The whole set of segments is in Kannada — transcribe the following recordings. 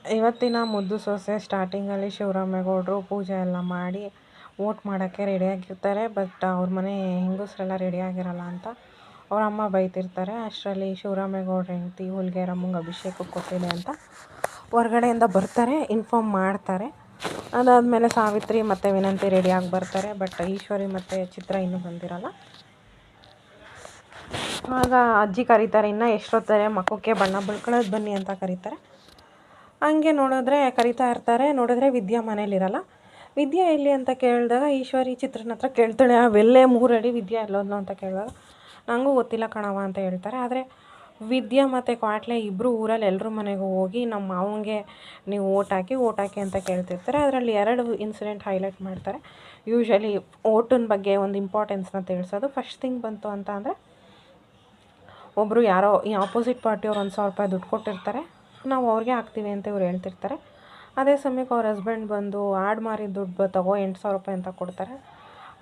ಇವತ್ತಿನ ಮುದ್ದು ಸೊಸೆ ಸ್ಟಾರ್ಟಿಂಗಲ್ಲಿ ಶಿವರಾಮೇಗೌಡರು ಪೂಜೆ ಎಲ್ಲ ಮಾಡಿ ವೋಟ್ ಮಾಡೋಕ್ಕೆ ರೆಡಿಯಾಗಿರ್ತಾರೆ. ಬಟ್ ಅವ್ರ ಮನೆ ಹೆಂಗಸರೆಲ್ಲ ರೆಡಿಯಾಗಿರಲ್ಲ ಅಂತ ಅವ್ರ ಅಮ್ಮ ಬೈತಿರ್ತಾರೆ. ಅಷ್ಟರಲ್ಲಿ ಶಿವರಾಮೇಗೌಡ್ರ ಹೆಂಡತಿ ಹುಲ್ಗೇರಮ್ಮಂಗೆ ಅಭಿಷೇಕಕ್ಕೆ ಕೊಟ್ಟಿದೆ ಅಂತ ಹೊರಗಡೆಯಿಂದ ಬರ್ತಾರೆ, ಇನ್ಫಾರ್ಮ್ ಮಾಡ್ತಾರೆ. ಅದಾದಮೇಲೆ ಸಾವಿತ್ರಿ ಮತ್ತು ವಿನಂತಿ ರೆಡಿಯಾಗಿ ಬರ್ತಾರೆ. ಬಟ್ ಈಶ್ವರಿ ಮತ್ತು ಚಿತ್ರ ಇನ್ನೂ ಬಂದಿರಲ್ಲ. ಆಗ ಅಜ್ಜಿ ಕರೀತಾರೆ, ಇನ್ನೂ ಎಷ್ಟೊತ್ತಾರೆ ಮಖಕ್ಕೆ ಬಣ್ಣ ಬಳ್ಕೊಳ್ಳೋದು ಬನ್ನಿ ಅಂತ ಕರೀತಾರೆ. ಹಂಗೆ ನೋಡಿದ್ರೆ ಕರಿತಾ ಇರ್ತಾರೆ. ನೋಡಿದ್ರೆ ವಿದ್ಯಾ ಮನೇಲಿರಲ್ಲ. ವಿದ್ಯಾ ಎಲ್ಲಿ ಅಂತ ಕೇಳಿದಾಗ ಈಶ್ವರಿ ಚಿತ್ರನ ಹತ್ರ ಕೇಳ್ತಾಳೆ, ಅವೆಲ್ಲೇ 3 ಅಡಿ ವಿದ್ಯಾ ಎಲ್ಲೋದ್ಲು ಅಂತ ಕೇಳಿದಾಗ ನನಗೂ ಗೊತ್ತಿಲ್ಲ ಕಣವ ಅಂತ ಹೇಳ್ತಾರೆ. ಆದರೆ ವಿದ್ಯಾ ಮತ್ತು ಕ್ವಾಟ್ಲೆ ಇಬ್ಬರು ಊರಲ್ಲಿ ಎಲ್ಲರ ಮನೆಗೂ ಹೋಗಿ ನಮ್ಮ ಮಾವನಿಗೆ ನೀವು ಓಟ್ ಹಾಕಿ ಅಂತ ಕೇಳ್ತಿರ್ತಾರೆ. ಅದರಲ್ಲಿ 2 ಇನ್ಸಿಡೆಂಟ್ ಹೈಲೈಟ್ ಮಾಡ್ತಾರೆ. ಯೂಶ್ವಲಿ ಓಟಿನ ಬಗ್ಗೆ ಒಂದು ಇಂಪಾರ್ಟೆನ್ಸ್ನ ತಿಳಿಸೋದು. ಫಸ್ಟ್ ಥಿಂಗ್ ಬಂತು ಅಂತ ಅಂದರೆ, ಒಬ್ಬರು ಯಾರೋ ಈ ಆಪೋಸಿಟ್ ಪಾರ್ಟಿಯವ್ರು 1,000 ರೂಪಾಯಿ ದುಡ್ಡು ಕೊಟ್ಟಿರ್ತಾರೆ, ನಾವು ಅವ್ರಿಗೆ ಹಾಕ್ತೀವಿ ಅಂತ ಇವ್ರು ಹೇಳ್ತಿರ್ತಾರೆ. ಅದೇ ಸಮಯಕ್ಕೆ ಅವ್ರ ಹಸ್ಬೆಂಡ್ ಬಂದು ಆಡು ಮಾರಿದ ದುಡ್ಡು ತಗೋ 8,000 ರೂಪಾಯಿ ಅಂತ ಕೊಡ್ತಾರೆ.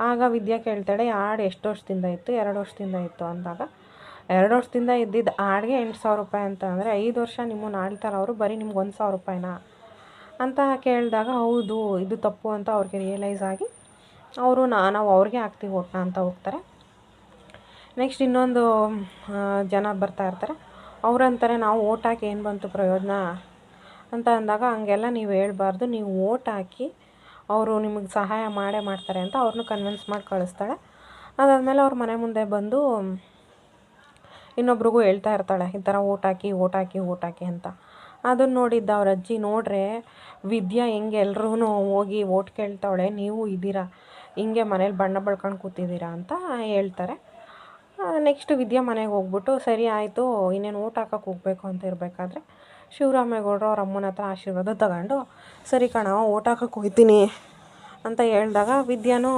ಆಗ ವಿದ್ಯಾ ಕೇಳ್ತಾಳೆ, ಆಡು ಎಷ್ಟು ವರ್ಷದಿಂದ ಇತ್ತು? 2 ವರ್ಷದಿಂದ ಇತ್ತು ಅಂದಾಗ, 2 ವರ್ಷದಿಂದ ಇದ್ದಿದ್ದು ಆಡಿಗೆ 8,000 ರೂಪಾಯಿ ಅಂತ ಅಂದರೆ 5 ವರ್ಷ ನಿಮ್ಮನ್ನು ಆಳ್ತಾರೆ ಅವರು, ಬರೀ ನಿಮ್ಗೆ 1,000 ರೂಪಾಯಿನಾ ಅಂತ ಕೇಳಿದಾಗ, ಹೌದು ಇದು ತಪ್ಪು ಅಂತ ಅವ್ರಿಗೆ ರಿಯಲೈಸ್ ಆಗಿ ಅವರು ನಾವು ಅವ್ರಿಗೆ ಹಾಕ್ತೀವಿ ಓಟ್ನ ಅಂತ ಹೋಗ್ತಾರೆ. ನೆಕ್ಸ್ಟ್ ಇನ್ನೊಂದು ಜನ ಬರ್ತಾ ಇರ್ತಾರೆ. ಅವ್ರಂತಾರೆ, ನಾವು ಓಟ್ ಹಾಕಿ ಏನು ಬಂತು ಪ್ರಯೋಜನ ಅಂತ ಅಂದಾಗ, ಹಂಗೆಲ್ಲ ನೀವು ಹೇಳ್ಬಾರ್ದು, ನೀವು ಓಟ್ ಹಾಕಿ ಅವರು ನಿಮಗೆ ಸಹಾಯ ಮಾಡೇ ಮಾಡ್ತಾರೆ ಅಂತ ಅವ್ರನ್ನೂ ಕನ್ವಿನ್ಸ್ ಮಾಡಿ ಕಳಿಸ್ತಾಳೆ. ಅದಾದಮೇಲೆ ಅವ್ರ ಮನೆ ಮುಂದೆ ಬಂದು ಇನ್ನೊಬ್ರಿಗೂ ಹೇಳ್ತಾ ಇರ್ತಾಳೆ, ಈ ಥರ ಓಟ್ ಹಾಕಿ ಅಂತ. ಅದನ್ನು ನೋಡಿದ್ದ ಅವ್ರ ಅಜ್ಜಿ, ನೋಡ್ರೆ ವಿದ್ಯಾ ಹೆಂಗೆ ಎಲ್ರೂ ಹೋಗಿ ಓಟ್ ಕೇಳ್ತಾವಳೆ, ನೀವು ಇದ್ದೀರಾ ಹಿಂಗೆ ಮನೇಲಿ ಬಣ್ಣ ಬಳ್ಕೊಂಡು ಕೂತಿದ್ದೀರಾ ಅಂತ ಹೇಳ್ತಾರೆ. ನೆಕ್ಸ್ಟ್ ವಿದ್ಯಾ ಮನೆಗೆ ಹೋಗ್ಬಿಟ್ಟು, ಸರಿ ಆಯಿತು ಇನ್ನೇನು ಓಟ್ ಹಾಕೋಕ್ಕೆ ಹೋಗಬೇಕು ಅಂತ ಇರಬೇಕಾದ್ರೆ ಶಿವರಾಮೇಗೌಡರು ಅವ್ರ ಅಮ್ಮನ ಹತ್ರ ಆಶೀರ್ವಾದ ತಗೊಂಡು, ಸರಿ ಕಣವ ಓಟ್ ಹಾಕೋಕ್ಕೆ ಹೋಗ್ತೀನಿ ಅಂತ ಹೇಳಿದಾಗ ವಿದ್ಯಾನೂ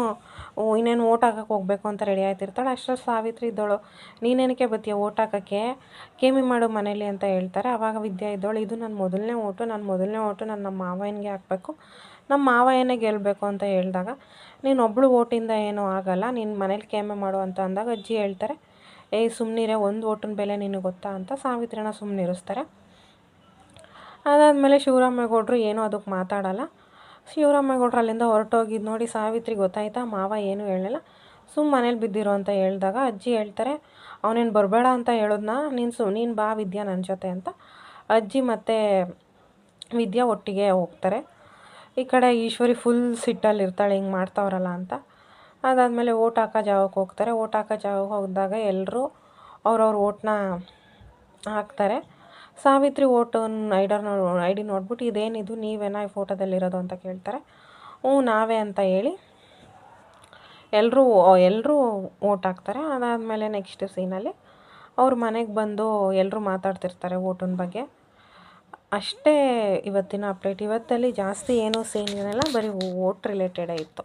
ಇನ್ನೇನು ಓಟ್ ಹಾಕೋಕ್ಕೆ ಹೋಗಬೇಕು ಅಂತ ರೆಡಿ ಆಯ್ತಿರ್ತಾಳೆ. ಅಷ್ಟರಲ್ಲಿ ಸಾವಿತ್ರಿ ಇದ್ದವಳು, ನೀನೇನಕ್ಕೆ ಬತ್ತೀಯ ಓಟ್ ಹಾಕೋಕ್ಕೆ, ಕೇಮಿ ಮಾಡು ಮನೇಲಿ ಅಂತ ಹೇಳ್ತಾರೆ. ಆವಾಗ ವಿದ್ಯಾ ಇದ್ದವಳು, ಇದು ನನ್ನ ಮೊದಲನೇ ಓಟು ನಾನು ನಮ್ಮ ಮಾವನಿಗೆ ಹಾಕಬೇಕು, ನಮ್ಮ ಮಾವಯ್ಯನೇ ಗೆಲ್ಲಬೇಕು ಅಂತ ಹೇಳಿದಾಗ, ನೀನು ಒಬ್ಬಳು ಓಟಿಂದ ಏನೂ ಆಗಲ್ಲ, ನೀನು ಮನೇಲಿ ಕೇಮೆ ಮಾಡು ಅಂತ ಅಂದಾಗ ಅಜ್ಜಿ ಹೇಳ್ತಾರೆ, ಸುಮ್ಮನಿರೇ, ಒಂದು ಓಟಿನ ಬೆಲೆ ನಿನಗೆ ಗೊತ್ತಾ ಅಂತ ಸಾವಿತ್ರಿನ ಸುಮ್ಮನಿರಿಸ್ತಾರೆ. ಅದಾದಮೇಲೆ ಶಿವರಾಮೇಗೌಡರು ಏನೂ ಅದಕ್ಕೆ ಮಾತಾಡಲ್ಲ. ಶಿವರಾಮೇಗೌಡರು ಅಲ್ಲಿಂದ ಹೊರಟೋಗಿದ್ದು ನೋಡಿ ಸಾವಿತ್ರಿ ಗೊತ್ತಾಯ್ತಾ, ಮಾವ ಏನೂ ಹೇಳಲಿಲ್ಲ, ಮನೇಲಿ ಬಿದ್ದಿರೋ ಅಂತ ಹೇಳಿದಾಗ ಅಜ್ಜಿ ಹೇಳ್ತಾರೆ, ಅವನೇನು ಬರಬೇಡ ಅಂತ ಹೇಳಿದ್ನಾ, ನೀನು ಬಾ ವಿದ್ಯಾ ನನ್ನ ಜೊತೆ ಅಂತ. ಅಜ್ಜಿ ಮತ್ತು ವಿದ್ಯಾ ಒಟ್ಟಿಗೆ ಹೋಗ್ತಾರೆ. ಈ ಕಡೆ ಈಶ್ವರಿ ಫುಲ್ ಸಿಟ್ಟಲ್ಲಿರ್ತಾಳೆ, ಹಿಂಗೆ ಮಾಡ್ತಾವ್ರಲ್ಲ ಅಂತ. ಅದಾದಮೇಲೆ ಓಟ್ ಹಾಕೋ ಜಾಗಕ್ಕೆ ಹೋಗ್ತಾರೆ. ಓಟ್ ಹಾಕೋ ಜಾಗಕ್ಕೆ ಹೋದಾಗ ಎಲ್ಲರೂ ಅವ್ರವ್ರ ಓಟ್ನ ಹಾಕ್ತಾರೆ. ಸಾವಿತ್ರಿ ಓಟನ್ನು ಐ ಡಿ ನೋಡ್ಬಿಟ್ಟು, ಇದೇನಿದು ನೀವೇನಾ ಈ ಫೋಟೋದಲ್ಲಿರೋದು ಅಂತ ಕೇಳ್ತಾರೆ. ನಾವೇ ಅಂತ ಹೇಳಿ ಎಲ್ಲರೂ ಓಟ್ ಹಾಕ್ತಾರೆ. ಅದಾದಮೇಲೆ ನೆಕ್ಸ್ಟ್ ಸೀನಲ್ಲಿ ಅವ್ರ ಮನೆಗೆ ಬಂದು ಎಲ್ಲರೂ ಮಾತಾಡ್ತಿರ್ತಾರೆ ಓಟಿನ ಬಗ್ಗೆ. ಅಷ್ಟೇ ಇವತ್ತಿನ ಅಪ್ಡೇಟ್. ಇವತ್ತಲ್ಲಿ ಜಾಸ್ತಿ ಏನೂ ಸೀನ್ ಇರಲ್ಲ, ಬರೀ ಓಟ್ ರಿಲೇಟೆಡೇ ಇತ್ತು.